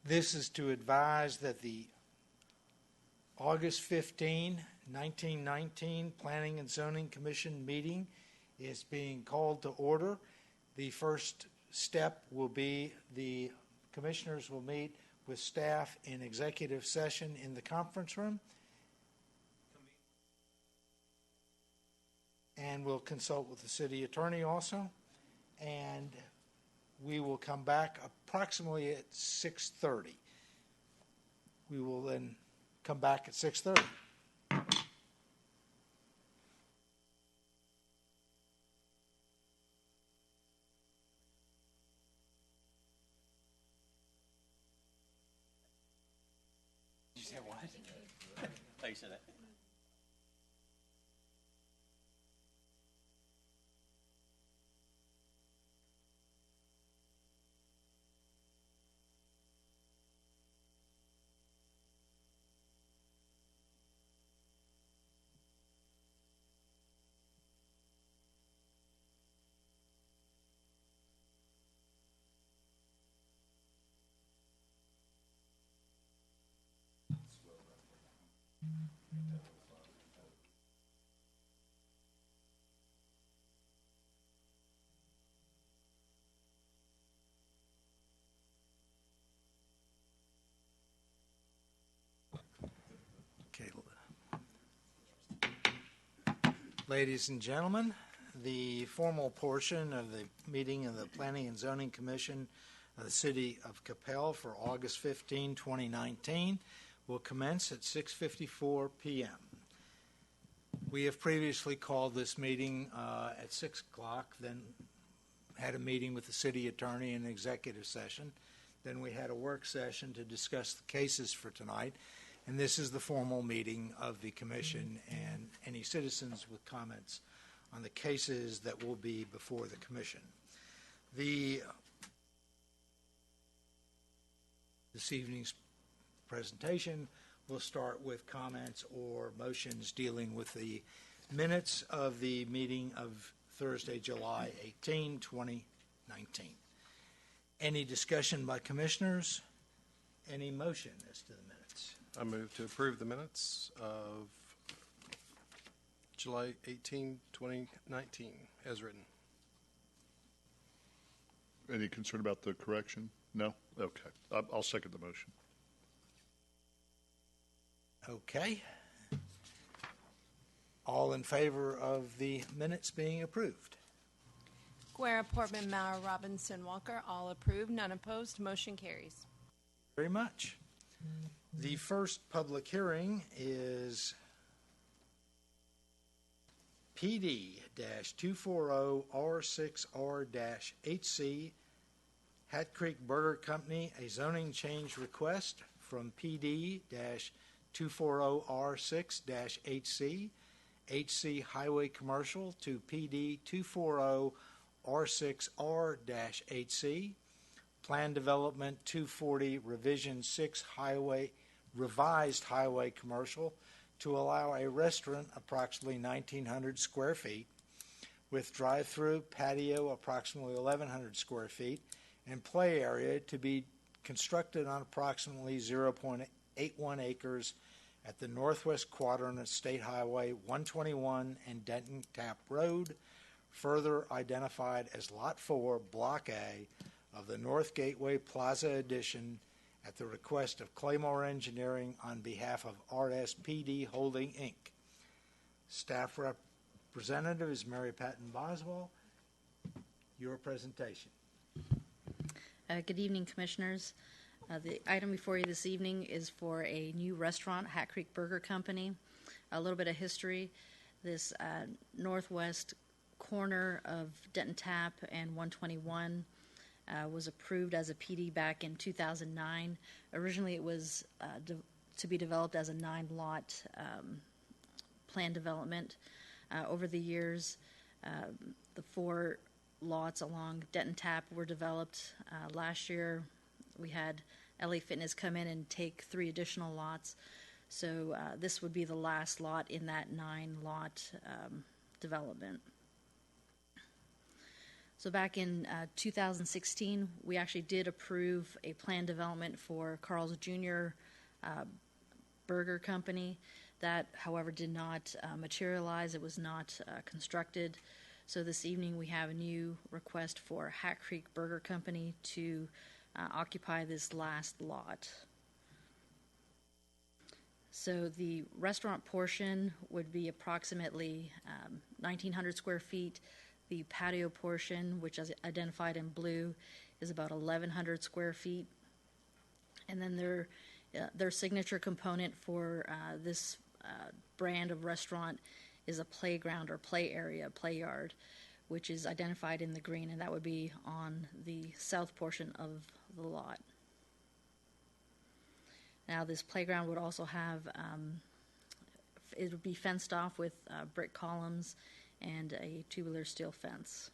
This is to advise that the August 15, 1919 Planning and Zoning Commission meeting is being called to order. The first step will be the commissioners will meet with staff in executive session in the conference room, and we'll consult with the city attorney also, and we will come back approximately at 6:30. We will then come back at 6:30. Did you say what? Oh, you said that. Okay. Ladies and gentlemen, the formal portion of the meeting of the Planning and Zoning Commission of the City of Coppell for August 15, 2019 will commence at 6:54 p.m. We have previously called this meeting at 6 o'clock, then had a meeting with the city attorney in executive session. Then we had a work session to discuss the cases for tonight. And this is the formal meeting of the commission and any citizens with comments on the cases that will be before the commission. This evening's presentation will start with comments or motions dealing with the minutes of the meeting of Thursday, July 18, 2019. Any discussion by commissioners? Any motion as to the minutes? I move to approve the minutes of July 18, 2019, as written. Any concern about the correction? No? Okay. I'll second the motion. Okay. All in favor of the minutes being approved? Guerra, Portman, Maurer, Robinson, Walker, all approved, none opposed, motion carries. Very much. The first public hearing is PD-240R6R-HC, Hat Creek Burger Company, a zoning change request from PD-240R6-HC, HC Highway Commercial to PD-240R6R-HC, Plan Development 240 Revision 6 Revised Highway Commercial to allow a restaurant approximately 1,900 square feet with drive-through, patio approximately 1,100 square feet, and play area to be constructed on approximately 0.81 acres at the northwest quadrant of State Highway 121 and Denton Tap Road, further identified as Lot 4, Block A of the North Gateway Plaza Addition at the request of Claymore Engineering on behalf of RSPD Holding, Inc. Staff representative is Mary Patton Boswell. Your presentation. Good evening, Commissioners. The item before you this evening is for a new restaurant, Hat Creek Burger Company. A little bit of history. This northwest corner of Denton Tap and 121 was approved as a PD back in 2009. Originally, it was to be developed as a 9-lot plan development. Over the years, the 4 lots along Denton Tap were developed. Last year, we had LA Fitness come in and take 3 additional lots. So this would be the last lot in that 9-lot development. So So back in 2016, we actually did approve a plan development for Carl's Jr. Burger Company. That, however, did not materialize. It was not constructed. So this evening we have a new request for Hat Creek Burger Company to occupy this last lot. So the restaurant portion would be approximately 1,900 square feet. The patio portion, which is identified in blue, is about 1,100 square feet. And then their signature component for this brand of restaurant is a playground or play area, play yard, which is identified in the green, and that would be on the south portion of the lot. Now, this playground would also have, it would be fenced off with brick columns and a tubular steel fence.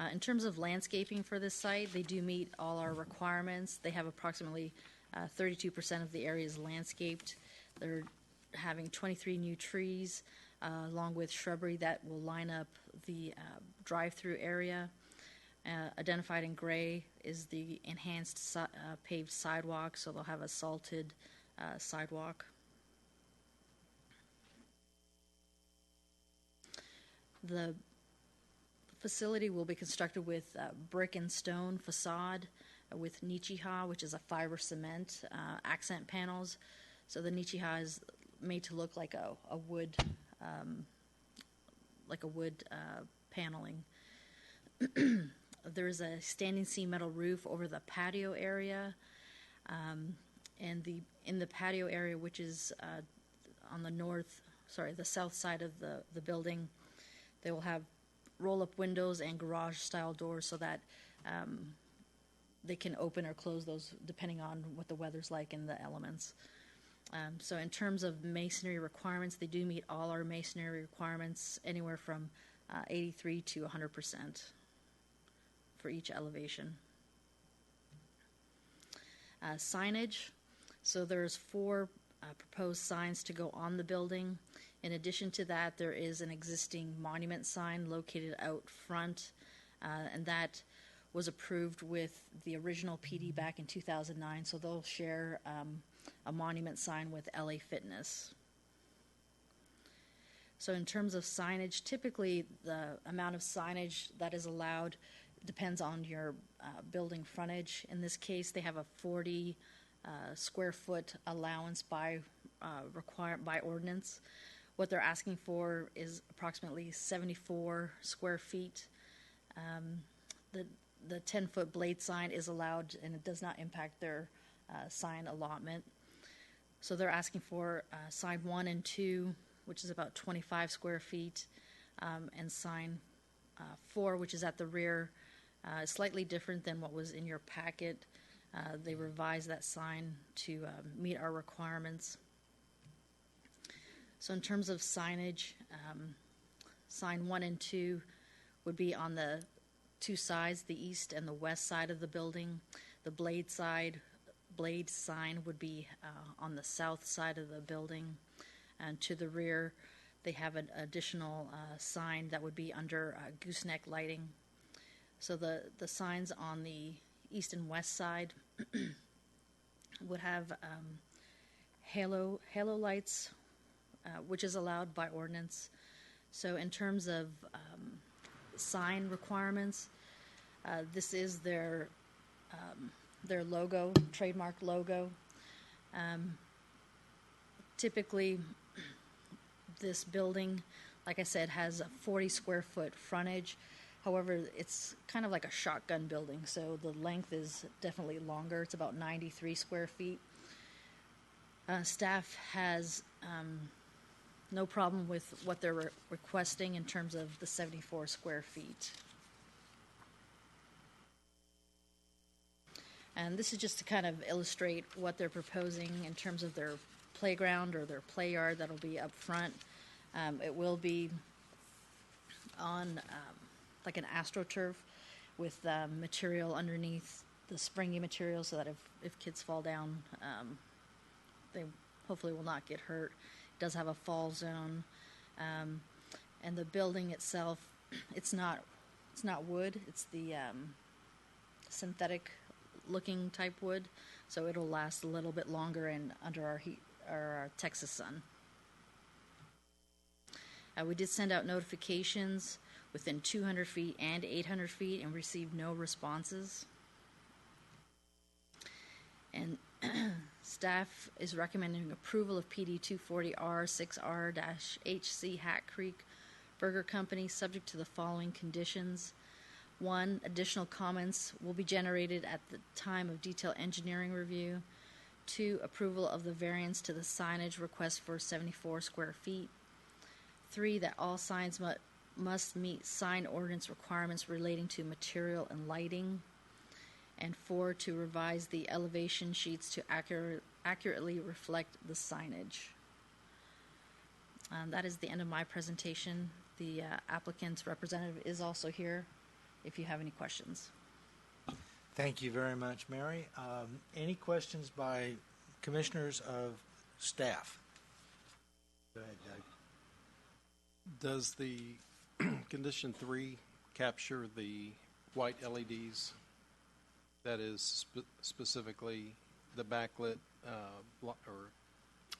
In terms of landscaping for this site, they do meet all our requirements. They have approximately 32% of the area is landscaped. They're having 23 new trees along with shrubbery that will line up the drive-through area. Identified in gray is the enhanced paved sidewalk, so they'll have a salted sidewalk. The facility will be constructed with brick and stone facade with Nichiha, which is a fiber cement accent panels. So the Nichiha is made to look like a wood, paneling. There is a standing seam metal roof over the patio area, and in the patio area, which is on the south side of the building, they will have roll-up windows and garage-style doors so that they can open or close those depending on what the weather's like and the elements. So in terms of masonry requirements, they do meet all our masonry requirements, anywhere from 83 to 100% for each elevation. Signage. So there's 4 proposed signs to go on the building. In addition to that, there is an existing monument sign located out front, and that was approved with the original PD back in 2009, so they'll share a monument sign with LA Fitness. So in terms of signage, typically the amount of signage that is allowed depends on your building frontage. In this case, they have a 40 square foot allowance by ordinance. What they're asking for is approximately 74 square feet. The 10-foot blade sign is allowed, and it does not impact their sign allotment. So they're asking for sign 1 and 2, which is about 25 square feet, and sign 4, which is at the rear, slightly different than what was in your packet. They revised that sign to meet our requirements. So in terms of signage, sign 1 and 2 would be on the 2 sides, the east and the west side of the building. The blade sign would be on the south side of the building. And to the rear, they have an additional sign that would be under gooseneck lighting. So the signs on the east and west side would have halo lights, which is allowed by ordinance. So in terms of sign requirements, this is their logo, trademark logo. Typically, this building, like I said, has a 40 square foot frontage. However, it's kind of like a shotgun building, so the length is definitely longer. It's about 93 square feet. Staff has no problem with what they're requesting in terms of the 74 square feet. And this is just to kind of illustrate what they're proposing in terms of their playground or their play yard that'll be up front. It will be on like an AstroTurf with material underneath, the springy material, so that if kids fall down, they hopefully will not get hurt. It does have a fall zone. And the building itself it's not wood. It's the synthetic looking type wood, so it'll last a little bit longer and under our Texas sun. We did send out notifications within 200 feet and 800 feet and received no responses. And staff is recommending approval of PD 240R6R-HC Hat Creek Burger Company, subject to the following conditions. 1, additional comments will be generated at the time of detailed engineering review. 2, approval of the variance to the signage request for 74 square feet. 3, that all signs must meet sign ordinance requirements relating to material and lighting. And 4, to revise the elevation sheets to accurately reflect the signage. That is the end of my presentation. The applicant's representative is also here if you have any questions. Thank you very much, Mary. Any questions by commissioners of staff? Go ahead, Doug. Does the condition 3 capture the white LEDs? That is specifically the backlit or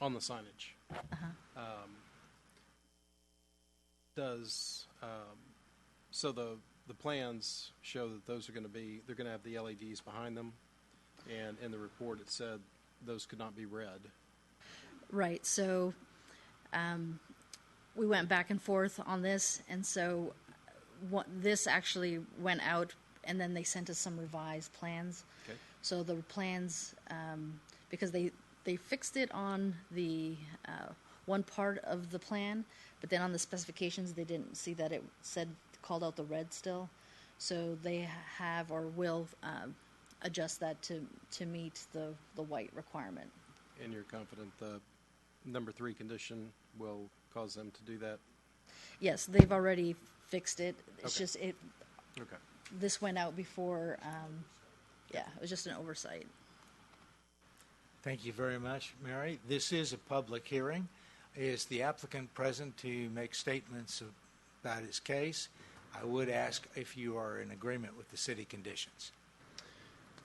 on the signage. So the plans show that those are they're going to have the LEDs behind them, and in the report it said those could not be red. Right. So we went back and forth on this, and so this actually went out, and then they sent us some revised plans. Okay. So the plans, because they fixed it on the one part of the plan, but then on the specifications they didn't see that it called out the red still. So they have or will adjust that to meet the white requirement. And you're confident the number 3 condition will cause them to do that? Yes, they've already fixed it. It's Okay. just it. Okay. This went out before. It was just an oversight. Thank you very much, Mary. This is a public hearing. Is the applicant present to make statements about his case? I would ask if you are in agreement with the city conditions.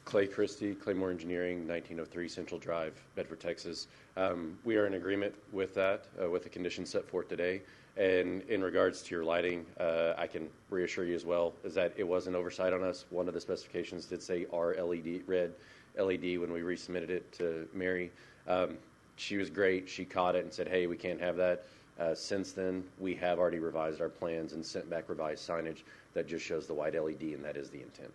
Clay Christie, Claymore Engineering, 1903 Central Drive, Bedford, Texas. We are in agreement with that, with the conditions set forth today. And in regards to your lighting, I can reassure you as well, is that it was an oversight on us. One of the specifications did say red LED when we resubmitted it to Mary. She was great. She caught it and said, hey, we can't have that. Since then, we have already revised our plans and sent back revised signage that just shows the white LED, and that is the intent.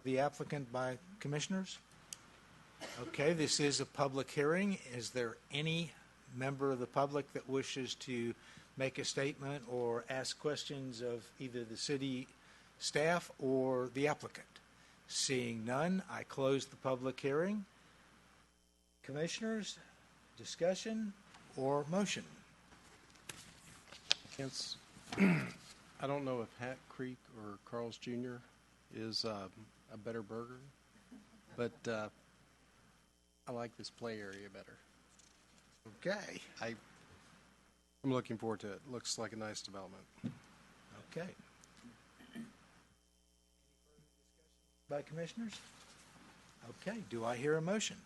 The applicant by commissioners? Okay, this is a public hearing. Is there any member of the public that wishes to make a statement or ask questions of either the city staff or the applicant? Seeing none, I close the public hearing. Commissioners, discussion or motion? Hence, I don't know if Hat Creek or Carl's Jr. is a better burger, but I like this play area better. Okay, I'm looking forward to it. Looks like a nice development. okay. By commissioners? Okay, do I hear a motion?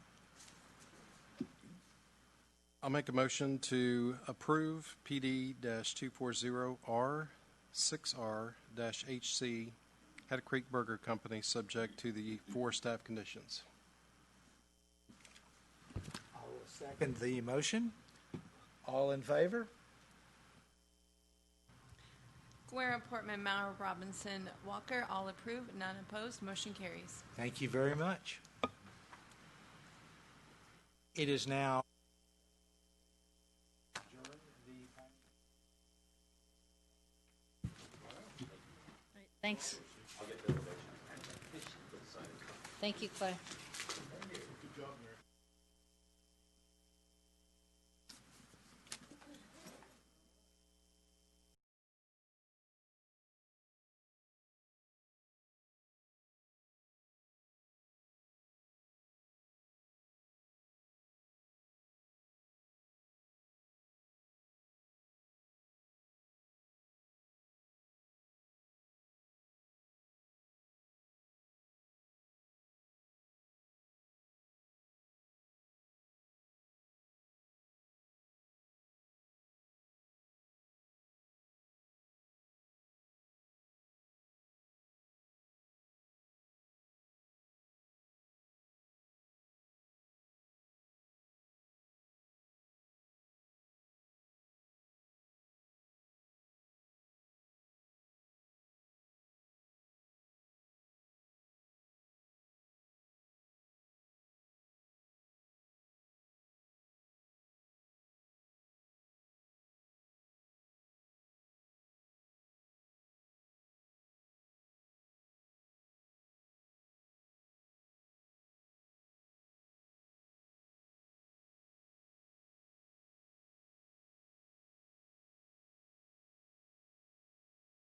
I'll make a motion to approve PD-240R6R-HC Hat Creek Burger Company, subject to the 4 staff conditions. I will second the motion. All in favor? Guerra, Portman, Mauer, Robinson, Walker, all approved, none opposed, motion carries. Thank you very much. It is now Thanks. Thank you, Clay.